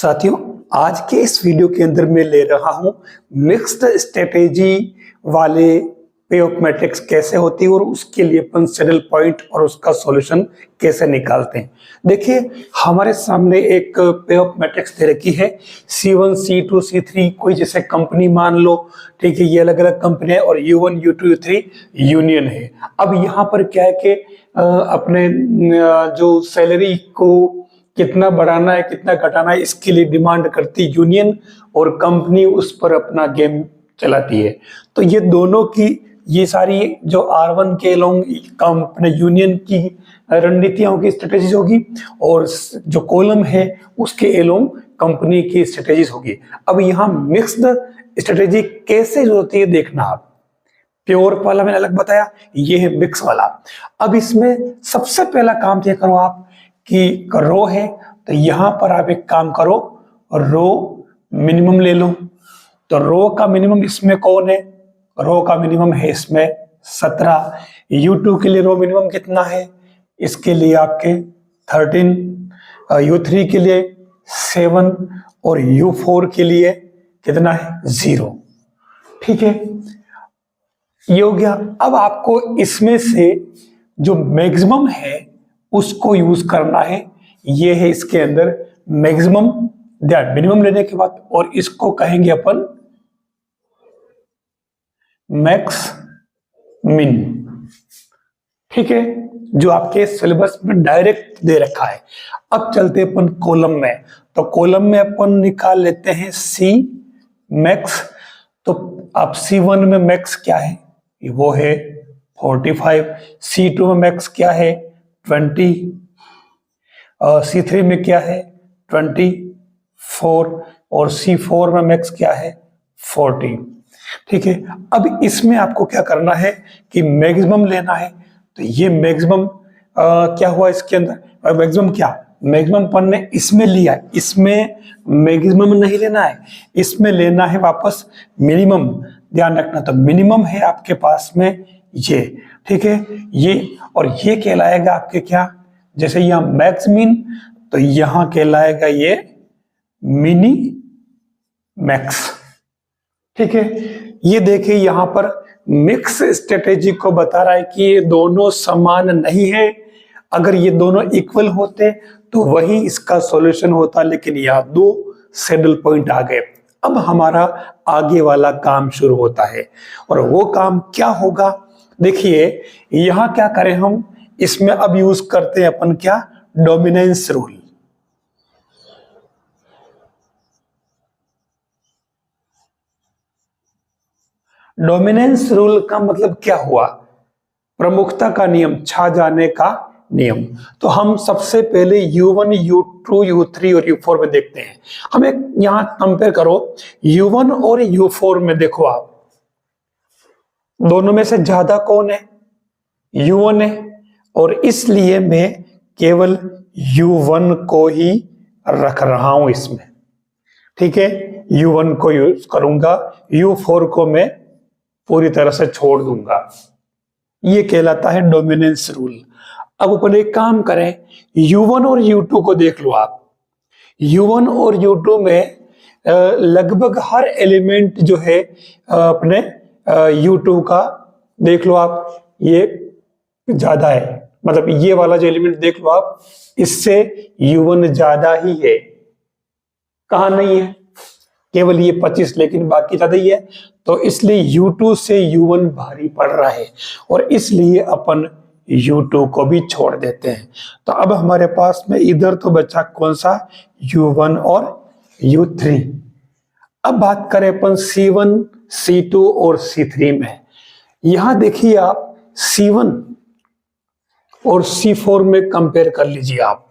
साथियों, आज के इस वीडियो के अंदर मैं ले रहा हूं मिक्स्ड स्ट्रेटेजी वाले पे ऑफ मैट्रिक्स कैसे होती है और उसके लिए अपन सैडल पॉइंट और उसका सॉल्यूशन कैसे निकालते हैं। देखिए, हमारे सामने एक पे ऑफ मैट्रिक्स दे रखी है C1 C2 C3। कोई जैसे कंपनी मान लो, ठीक है, ये अलग अलग कंपनी है और U1 U2 U3 यूनियन है। अब यहाँ पर क्या है कि अपने जो सैलरी को कितना बढ़ाना है कितना घटाना है इसके लिए डिमांड करती यूनियन और कंपनी उस पर अपना गेम चलाती है। तो ये दोनों की ये सारी जो R1 के लोग अपने यूनियन की रणनीतियां होगी, स्ट्रेटेजीज होगी, और जो कॉलम है उसके एलोंग कंपनी की स्ट्रेटेजीज होगी। अब यहाँ मिक्स्ड स्ट्रेटेजी कैसे होती है देखना आप। प्योर वाला मैंने अलग बताया, ये है मिक्स वाला। अब इसमें सबसे पहला काम क्या करो आप कि रो है तो यहां पर आप एक काम करो, रो मिनिमम ले लो। तो रो का मिनिमम इसमें कौन है? रो का मिनिमम है इसमें 17। U2 के लिए रो मिनिमम कितना है? इसके लिए आपके 13। U3 के लिए 7 और U4 के लिए कितना है? 0। ठीक है, ये हो गया। अब आपको इसमें से जो मैक्सिमम है उसको यूज करना है। ये है इसके अंदर मैक्सिमम, मिनिमम लेने के बाद, और इसको कहेंगे अपन मैक्स मिन। ठीक है, जो आपके सिलेबस में डायरेक्ट दे रखा है। अब चलते अपन कॉलम में। तो कॉलम में अपन निकाल लेते हैं C मैक्स। तो अब C1 में मैक्स क्या है? वो है 45। C2 में मैक्स क्या है? 20। C3 में क्या है? 24। और C4 में मैक्स क्या है? 40। ठीक है, अब इसमें आपको क्या करना है कि मैक्सिमम लेना है। तो ये मैक्सिमम क्या हुआ इसके अंदर? मैक्सिमम क्या? मैक्सिमम अपन ने इसमें लिया, इसमें मैक्सिमम नहीं लेना है, इसमें लेना है वापस मिनिमम। ध्यान रखना, तो मिनिमम है आपके पास में ये। ठीक है, ये और ये कहलाएगा आपके क्या? जैसे यहां मैक्स मिन, तो यहां कहलाएगा ये मिनी मैक्स। ठीक है, ये देखिए यहां पर मिक्स स्ट्रेटेजी को बता रहा है कि ये दोनों समान नहीं है। अगर ये दोनों इक्वल होते तो वही इसका सॉल्यूशन होता, लेकिन यहां दो सैडल पॉइंट आ गए। अब हमारा आगे वाला काम शुरू होता है, और वो काम क्या होगा? देखिए, यहां क्या करें हम, इसमें अब यूज करते हैं अपन क्या? Dominance rule. डोमिनेंस रूल का मतलब क्या हुआ? प्रमुखता का नियम, छा जाने का नियम। तो हम सबसे पहले U1 U2 U3 और U4 में देखते हैं। हम एक यहां कंपेयर करो U1 और U4 में। देखो आप, दोनों में से ज्यादा कौन है? U1 है, और इसलिए मैं केवल U1 को ही रख रहा हूं इसमें। ठीक है, U1 को यूज करूंगा, U4 को मैं पूरी तरह से छोड़ दूंगा। ये कहलाता है डोमिनेंस रूल। अब अपन एक काम करें, U1 और U2 को देख लो आप। U1 और U2 में लगभग हर एलिमेंट जो है अपने U2 का देख लो आप, ये ज्यादा है। मतलब ये वाला जो एलिमेंट देख लो आप, इससे U1 ज्यादा ही है। कहा नहीं है? केवल ये 25, लेकिन बाकी ज्यादा ही है। तो इसलिए U2 से U1 भारी पड़ रहा है, और इसलिए अपन U2 को भी छोड़ देते हैं। तो अब हमारे पास में इधर तो बचा कौन सा? U1 और U3। अब बात करें अपन C1 C2 और C3 में। यहां देखिए आप, C1 और C4 में कंपेयर कर लीजिए आप।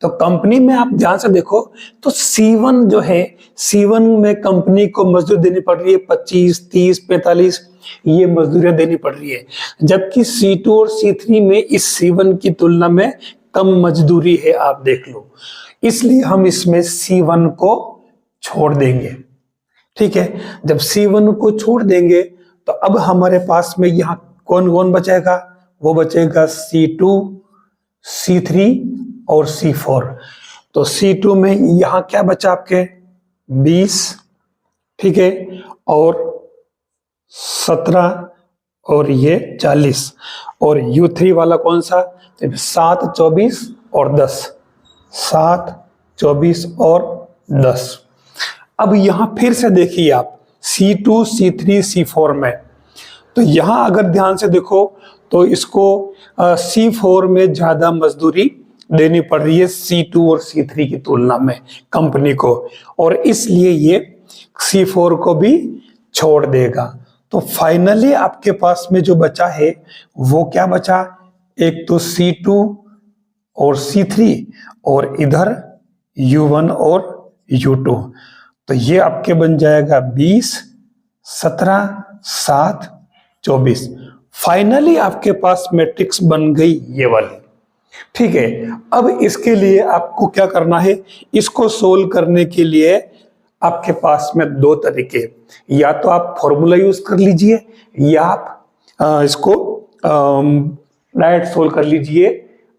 तो कंपनी में आप ध्यान से देखो, तो C1 जो है, C1 में कंपनी को मजदूर देनी पड़ रही है 25, 30, 45, ये मजदूरियां देनी पड़ रही है। जबकि C2 और C3 में इस C1 की तुलना में कम मजदूरी है, आप देख लो। इसलिए हम इसमें C1 को छोड़ देंगे। ठीक है, जब C1 को छोड़ देंगे तो अब हमारे पास में यहां कौन कौन बचेगा? वो बचेगा C2, C3 और C4। तो C2 में यहां क्या बचा आपके 20, ठीक है, और 17 और ये 40, और U3 वाला कौन सा, 7, 24 और 10, 7, 24 और 10। अब यहां फिर से देखिए आप C2, C3, C4 में, तो यहां अगर ध्यान से देखो तो इसको C4 में ज्यादा मजदूरी देनी पड़ रही है C2 और C3 की तुलना में कंपनी को, और इसलिए ये C4 को भी छोड़ देगा। तो फाइनली आपके पास में जो बचा है वो क्या बचा, एक तो C2 और C3 और इधर U1 और U2। तो ये आपके बन जाएगा 20, 17, 7, 24। फाइनली आपके पास मैट्रिक्स बन गई ये वाली, ठीक है। अब इसके लिए आपको क्या करना है, इसको सोल्व करने के लिए आपके पास में दो तरीके, या तो आप फॉर्मूला यूज कर लीजिए या आप इसको डायरेक्ट सोल्व कर लीजिए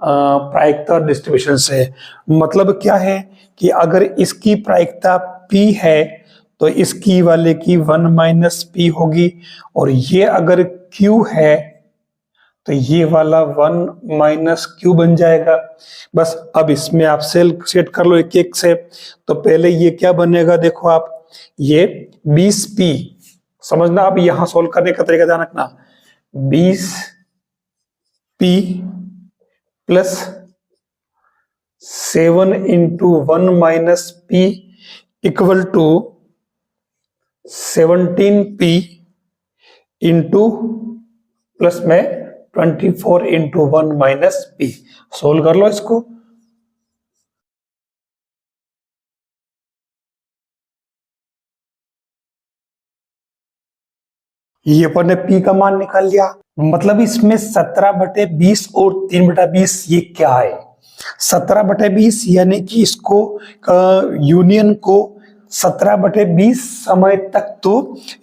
प्रायिकता डिस्ट्रीब्यूशन से। मतलब क्या है कि अगर इसकी प्रायिकता P है तो इसकी वाले की 1 - P होगी, और ये अगर Q है तो ये वाला 1 - Q बन जाएगा। बस अब इसमें आप सेल सेट कर लो एक एक से। तो पहले ये क्या बनेगा, देखो आप, ये 20P समझना, अब यहां सोल्व करने का तरीका ध्यान रखना, 20P plus 7 × 1 - P equal to 17P into plus में 24 × 1 - P। सोल्व कर लो इसको। ये अपन ने P का मान निकाल लिया, मतलब इसमें 17/20 और 3/20 ये क्या है, 17/20 यानी कि इसको यूनियन को 17/20 समय तक तो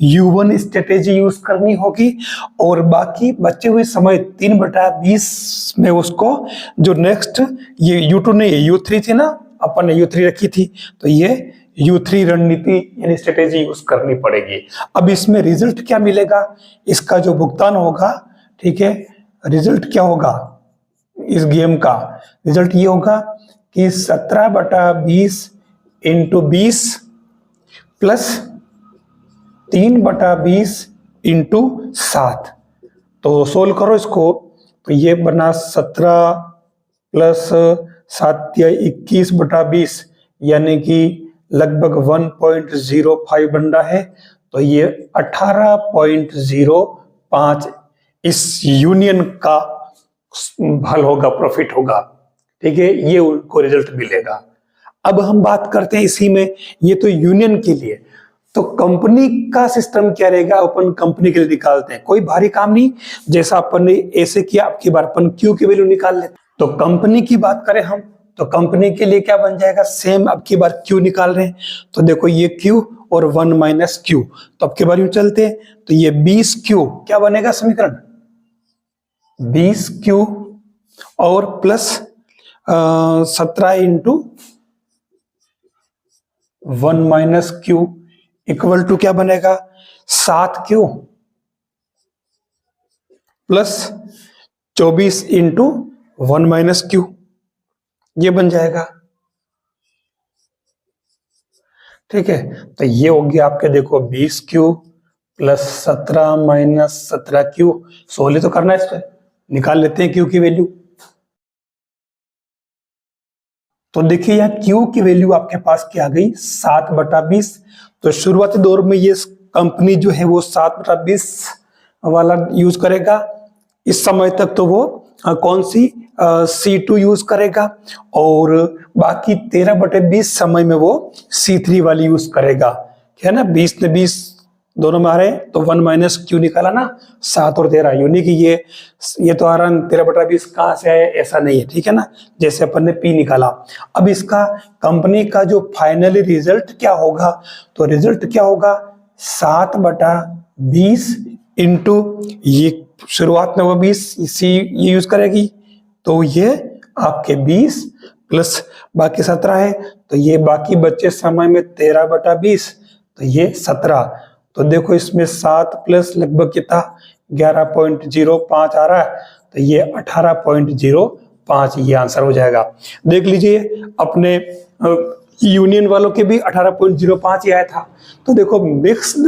U1 स्ट्रेटेजी यूज करनी होगी, और बाकी बचे हुए समय 3/20 में उसको जो नेक्स्ट ये U2 नहीं U3 थी ना, अपन ने U3 रखी थी, तो ये U3 रणनीति यानी स्ट्रेटेजी यूज करनी पड़ेगी। अब इसमें रिजल्ट क्या मिलेगा, इसका जो भुगतान होगा, ठीक है, रिजल्ट क्या होगा इस गेम का, रिजल्ट ये होगा कि 17/20 × 20 प्लस 3/20 × 7। तो सोल्व करो इसको, तो ये बना 17 प्लस 7 या 21/20 यानी कि लगभग 1.05 बन रहा है। तो ये 18.05 इस यूनियन का हल होगा, प्रॉफिट होगा, ठीक है, ये उनको रिजल्ट मिलेगा। अब हम बात करते हैं इसी में, ये तो यूनियन के लिए, तो कंपनी का सिस्टम क्या रहेगा, अपन कंपनी के लिए निकालते हैं, कोई भारी काम नहीं, जैसा अपन ने ऐसे किया, अब की बार अपन क्यू की वैल्यू निकाल लेते। तो कंपनी की बात करें हम, तो कंपनी के लिए क्या बन जाएगा, सेम अब की बार क्यू निकाल रहे हैं, तो देखो ये क्यू और 1 - Q, तो अब की बार यूं चलते हैं, तो ये 20Q क्या बनेगा समीकरण, 20Q और प्लस 17 × 1 - Q इक्वल टू क्या बनेगा, 7Q प्लस 24 × 1 - Q, ये बन जाएगा, ठीक है। तो ये हो गया आपके, देखो 20Q प्लस 17 - 17Q, सोल्व तो करना है, इस पे निकाल लेते हैं Q की वैल्यू। तो देखिए यहाँ Q की वैल्यू आपके पास क्या आ गई, 7/20। तो शुरुआती दौर में ये कंपनी जो है वो 7/20 वाला यूज करेगा, इस समय तक तो वो कौन सी C2 यूज करेगा, और बाकी 13/20 समय में वो C3 वाली यूज करेगा, है ना। 20 ने 20 दोनों में आ रहे हैं, तो 1 - Q निकाला ना, 7 और 13, यूं नहीं कि ये तो आ रहा 13/20 कहां से आया, ऐसा नहीं है, ठीक है ना, जैसे अपन ने P निकाला। अब इसका कंपनी का जो फाइनली रिजल्ट क्या होगा, तो रिजल्ट क्या होगा, 7/20 इंटू ये शुरुआत में वो 20 ये यूज करेगी, तो ये आपके 20 प्लस बाकी 17 है, तो ये बाकी बच्चे समय में 13/20, तो ये 17। तो देखो इसमें 7 प्लस लगभग कितना 11.05 आ रहा है, तो ये 18.05 ये आंसर हो जाएगा। देख लीजिए अपने यूनियन वालों के भी 18.05 ही आया था। तो देखो मिक्स्ड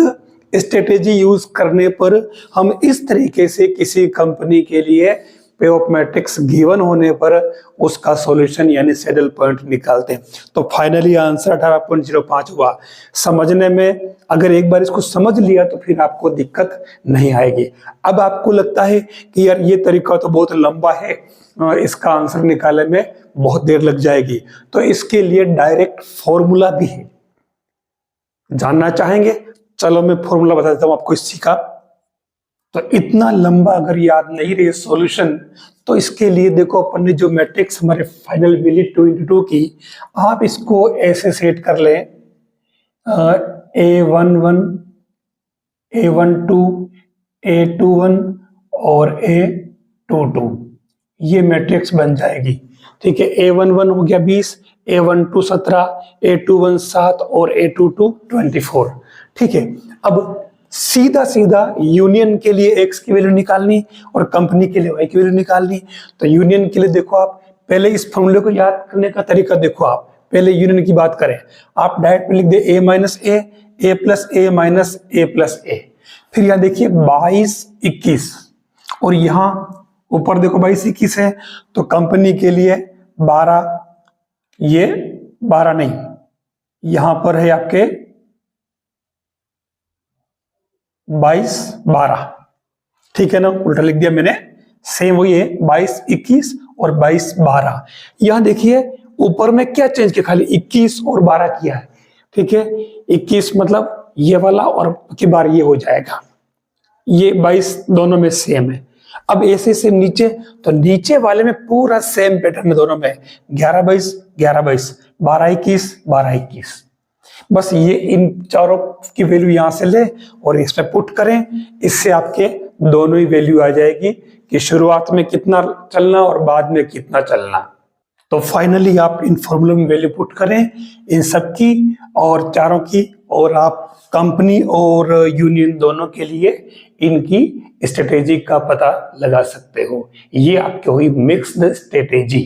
स्ट्रेटेजी यूज करने पर हम इस तरीके से किसी कंपनी के लिए पे ऑफ मैट्रिक्स गिवन होने पर उसका सॉल्यूशन यानी सैडल पॉइंट निकालते हैं। तो फाइनली आंसर 18.05 हुआ। समझने में अगर एक बार इसको समझ लिया तो फिर आपको दिक्कत नहीं आएगी। अब आपको लगता है कि यार ये तरीका तो बहुत लंबा है, इसका आंसर निकालने में बहुत देर लग जाएगी, तो इसके लिए डायरेक्ट फॉर्मूला भी है। जानना चाहेंगे? चलो मैं फॉर्मूला बता देता हूं आपको इसी का। तो इतना लंबा अगर याद नहीं रहे सॉल्यूशन, तो इसके लिए देखो अपन ने जो मैट्रिक्स हमारे फाइनल मिली 2 की, आप इसको ऐसे सेट कर लें A11, A12, A21 और A22, ये मैट्रिक्स बन जाएगी। ठीक है, A11 हो गया 20, A12 17, A21 7 और A22 24। ठीक है, अब सीधा सीधा यूनियन के लिए x की वैल्यू निकालनी और कंपनी के लिए y की वैल्यू निकालनी। तो यूनियन के लिए देखो आप पहले इस फॉर्मूले को याद करने का तरीका देखो। आप पहले यूनियन की बात करें, आप डायरेक्ट में लिख दे a minus a plus a minus a plus a। फिर यहाँ देखिए 22 21 और यहाँ ऊपर देखो 22 21 है, तो कंपनी के लिए 12, ये 12 नहीं, यहां पर है आपके 22 12। ठीक है ना, उल्टा लिख दिया मैंने, सेम वही है 22 21 और 22 12। यहां देखिए ऊपर में क्या चेंज किया, खाली 21 और 12 किया है। ठीक है, 21 मतलब ये वाला और की बार ये हो जाएगा, ये 22 दोनों में सेम है। अब ऐसे से नीचे, तो नीचे वाले में पूरा सेम पैटर्न है दोनों में, 11 22 11 22, 12 21 12 21। बस ये इन चारों की वैल्यू यहां से ले और इसमें पुट करें, इससे आपके दोनों ही वैल्यू आ जाएगी कि शुरुआत में कितना चलना और बाद में कितना चलना। तो फाइनली आप इन फॉर्मूले में वैल्यू पुट करें इन सब की और चारों की, और आप कंपनी और यूनियन दोनों के लिए इनकी स्ट्रेटेजी का पता लगा सकते हो। ये आपकी हुई मिक्स्ड स्ट्रेटेजी।